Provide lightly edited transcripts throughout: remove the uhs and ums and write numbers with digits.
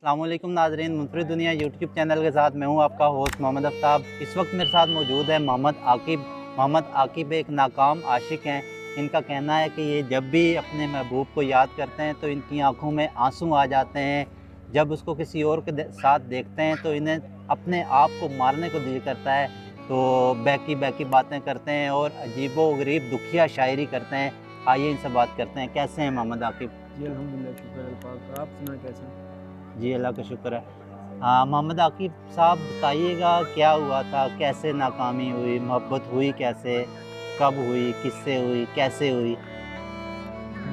अस्सलामुअलैकुम नाज़रीन, मुनफरिद दुनिया यूट्यूब चैनल के साथ मैं हूं आपका होस्ट मोहम्मद आफ्ताब। इस वक्त मेरे साथ मौजूद है मोहम्मद आकिब। मोहम्मद आकिब एक नाकाम आशिक हैं। इनका कहना है कि ये जब भी अपने महबूब को याद करते हैं तो इनकी आंखों में आंसू आ जाते हैं। जब उसको किसी और के साथ देखते हैं तो इन्हें अपने आप को मारने को दिल करता है। तो बहकी बहकी बातें करते हैं और अजीबो गरीब दुखिया शायरी करते हैं। आइए इनसे बात करते हैं। कैसे हैं मोहम्मद आकिब? जी अल्हम्दुलिल्लाह, शुक्र है पाक का। आप सुना कैसे हैं? जी, अल्लाह का शुक्र है। हाँ, मोहम्मद आकिब साहब बताइएगा, क्या हुआ था? कैसे नाकामी हुई? मोहब्बत हुई कैसे? कब हुई? किससे हुई? कैसे हुई?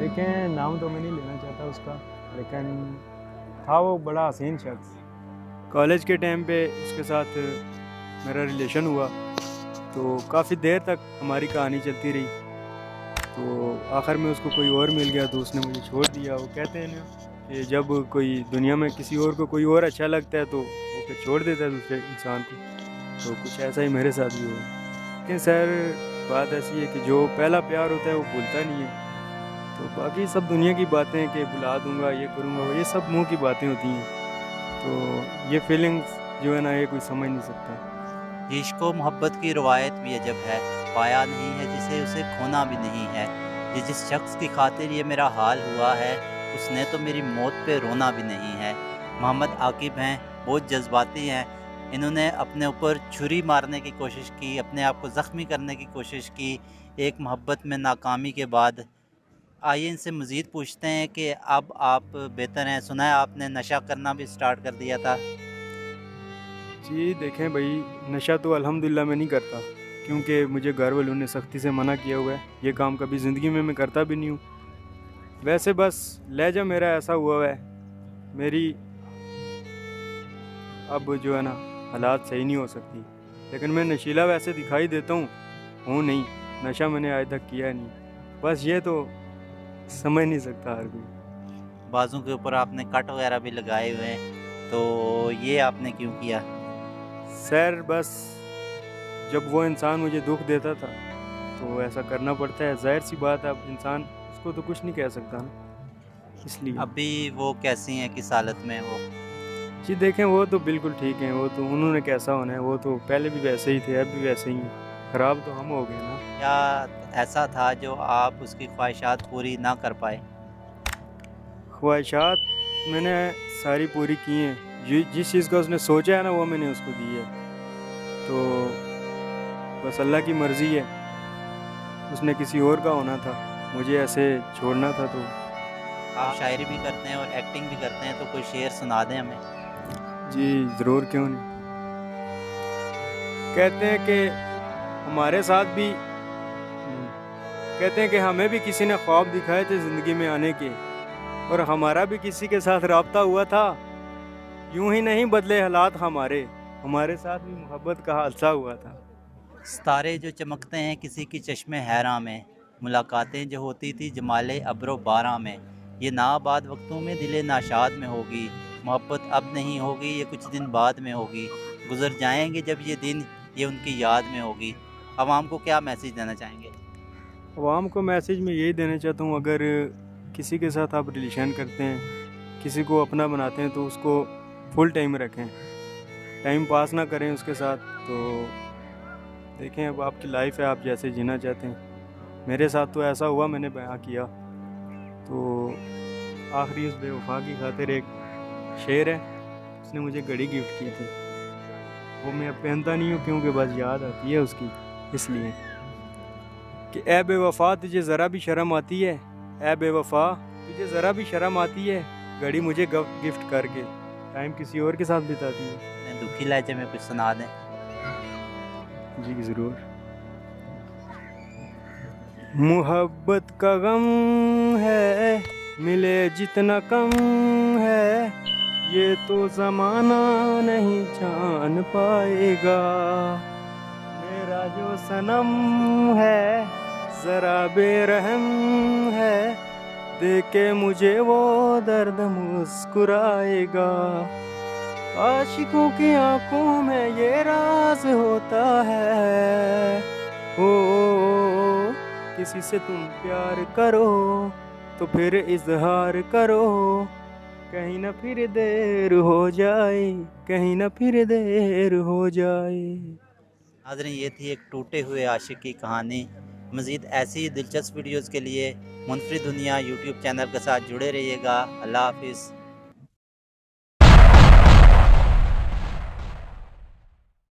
देखें, नाम तो मैं नहीं लेना चाहता उसका, लेकिन था वो बड़ा हसीन शख्स। कॉलेज के टाइम पे उसके साथ मेरा रिलेशन हुआ, तो काफ़ी देर तक हमारी कहानी चलती रही। तो आखिर में उसको कोई और मिल गया तो उसने मुझे छोड़ दिया। वो कहते हैं ना कि जब कोई दुनिया में किसी और को कोई और अच्छा लगता है तो वो फिर छोड़ देता है दूसरे इंसान को। तो कुछ ऐसा ही मेरे साथ भी हुआ। लेकिन सर, बात ऐसी है कि जो पहला प्यार होता है वो भूलता नहीं है। तो बाकी सब दुनिया की बातें कि बुला दूंगा, ये करूंगा, वो ये सब मुंह की बातें होती हैं। तो ये फीलिंग्स जो है ना, ये कोई समझ नहीं सकता। इश्क व मोहब्बत की रवायत भी अजब है। पाया नहीं है जिसे उसे खोना भी नहीं है। ये जिस शख्स की खातिर ये मेरा हाल हुआ है, उसने तो मेरी मौत पे रोना भी नहीं है। मोहम्मद आकिब हैं, बहुत जज्बाती हैं। इन्होंने अपने ऊपर छुरी मारने की कोशिश की, अपने आप को ज़ख्मी करने की कोशिश की एक मोहब्बत में नाकामी के बाद। आइए इनसे मज़ीद पूछते हैं कि अब आप बेहतर हैं। सुना है आपने नशा करना भी स्टार्ट कर दिया था। जी देखें भाई, नशा तो अल्हम्दुलिल्लाह मैं नहीं करता, क्योंकि मुझे घर वालों ने सख्ती से मना किया हुआ है। ये काम कभी ज़िंदगी में मैं करता भी नहीं हूँ। वैसे बस लहजा मेरा ऐसा हुआ है, मेरी अब जो है ना हालात सही नहीं हो सकती। लेकिन मैं नशीला वैसे दिखाई देता हूँ नहीं। नशा मैंने आज तक किया नहीं। बस ये तो समझ नहीं सकता हर कोई। बाजू के ऊपर आपने कट वगैरह भी लगाए हुए हैं, तो ये आपने क्यों किया? सर बस, जब वो इंसान मुझे दुख देता था तो ऐसा करना पड़ता है, जाहिर सी बात है। अब इंसान उसको तो कुछ नहीं कह सकता ना, इसलिए। अभी वो कैसी हैं, किस हालत में हैं वो? जी देखें, वो तो बिल्कुल ठीक है। वो तो उन्होंने कैसा होना है, वो तो पहले भी वैसे ही थे, अब भी वैसे ही हैं। ख़राब तो हम हो गए ना। क्या ऐसा था जो आप उसकी ख्वाहिशात पूरी ना कर पाए? ख्वाहिशात मैंने सारी पूरी की हैं। जिस चीज़ का उसने सोचा है ना, वो मैंने उसको दी है। तो बस अल्लाह की मर्ज़ी है। उसने किसी और का होना था, मुझे ऐसे छोड़ना था। तो आप शायरी भी करते हैं और एक्टिंग भी करते हैं, तो कोई शेर सुना दें हमें। जी ज़रूर, क्यों नहीं। कहते हैं कि हमारे साथ भी कहते हैं कि हमें भी किसी ने ख्वाब दिखाए थे ज़िंदगी में आने के, और हमारा भी किसी के साथ राब्ता हुआ था। यूं ही नहीं बदले हालात हमारे, हमारे साथ भी मोहब्बत का हादसा हुआ था। सितारे जो चमकते हैं किसी की चश्मे हैरां में, मुलाकातें जो होती थी जमाले अब्रो बारां में, ये नाबाद वक्तों में दिले नाशाद में होगी। मोहब्बत अब नहीं होगी, ये कुछ दिन बाद में होगी। गुजर जाएंगे जब ये दिन, ये उनकी याद में होगी। आवाम को क्या मैसेज देना चाहेंगे? आवाम को मैसेज मैं यही देना चाहता हूँ, अगर किसी के साथ आप रिलेशन करते हैं, किसी को अपना बनाते हैं, तो उसको फुल टाइम रखें। टाइम पास ना करें उसके साथ। तो देखें, अब आपकी लाइफ है, आप जैसे जीना चाहते हैं। मेरे साथ तो ऐसा हुआ, मैंने बयां किया। तो आखिरी उस बेवफा की खातिर एक शेर है, उसने मुझे घड़ी गिफ्ट की थी। वो मैं अब पहनता नहीं हूँ, क्योंकि बस याद आती है उसकी, इसलिए। कि ए बेवफा तुझे ज़रा भी शर्म आती है, ए बेवफा तुझे ज़रा भी शर्म आती है, घड़ी मुझे गिफ्ट करके टाइम किसी और के साथ बिताती है। दुखी लहजे में कुछ सुना दें। जी ज़रूर। मोहब्बत का गम है, मिले जितना कम है, ये तो ज़माना नहीं जान पाएगा। मेरा जो सनम है ज़रा बेरहम है, देखे मुझे वो दर्द मुस्कुराएगा। आशिकों की आंखों में ये राज होता है। ओ, किसी से तुम प्यार करो तो फिर इजहार करो, कहीं ना फिर देर हो जाए, कहीं ना फिर देर हो जाए। नाज़रीन, ये थी एक टूटे हुए आशिक की कहानी। मज़ीद ऐसी ही दिलचस्प वीडियोज़ के लिए मुनफरिद दुनिया यूट्यूब चैनल के साथ जुड़े रहिएगा। अल्लाह हाफिज़।